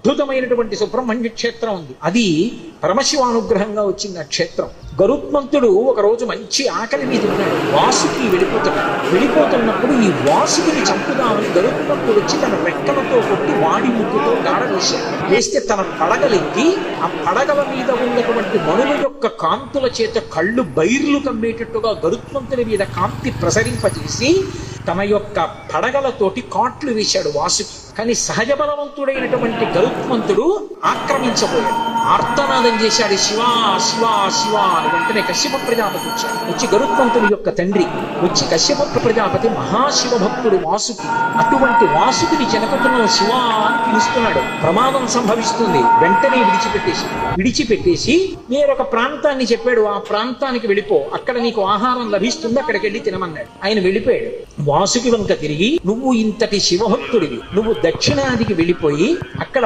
అద్భుతమైనటువంటి సుబ్రహ్మణ్య క్షేత్రం ఉంది. అది పరమశివానుగ్రహంగా వచ్చింది ఆ క్షేత్రం. గరుత్మంతుడు ఒక రోజు మంచి ఆకలి మీద ఉన్నాడు. వాసుకి వెళ్ళిపోతున్నప్పుడు ఈ వాసుకిని చంపుదామని గరుత్మంతుడు వచ్చి తన రెక్కలతో కొట్టి వాడి ముక్కుతో గాడ వేస్తే తన పడగలెక్కి ఆ పడగల మీద ఉన్నటువంటి మనుల యొక్క కాంతుల చేత కళ్ళు బైర్లు కమ్మేటట్టుగా గరుత్మంతుడి మీద కాంతి ప్రసరింపజేసి తన యొక్క పడగలతోటి కాట్లు వేశాడు వాసుకి. కానీ సహజ బలవంతుడైనటువంటి గరుత్మంతుడు ఆక్రమించబోయాడు. ఆర్తనాదం చేశాడు, శివా శివా శివా అని. వెంటనే కశ్యప ప్రజాపతి వచ్చాడు. వచ్చి గరుత్మంతుడి యొక్క తండ్రి వచ్చి కశ్యప ప్రజాపతి మహాశివ భక్తుడు వాసుకి. అటువంటి వాసుకిని జనకతులను శివా అని పిలుస్తున్నాడు. ప్రమాదం సంభవిస్తుంది, వెంటనే విడిచిపెట్టేసి వేరొక ప్రాంతాన్ని చెప్పాడు. ఆ ప్రాంతానికి వెళ్ళిపో, అక్కడ నీకు ఆహారం లభిస్తుంది, అక్కడికి వెళ్ళి తినమన్నాడు. ఆయన వెళ్ళిపోయాడు. వాసుకి వంక తిరిగి, నువ్వు ఇంతటి శివభక్తుడివి, నువ్వు దక్షిణాదికి వెళ్ళిపోయి అక్కడ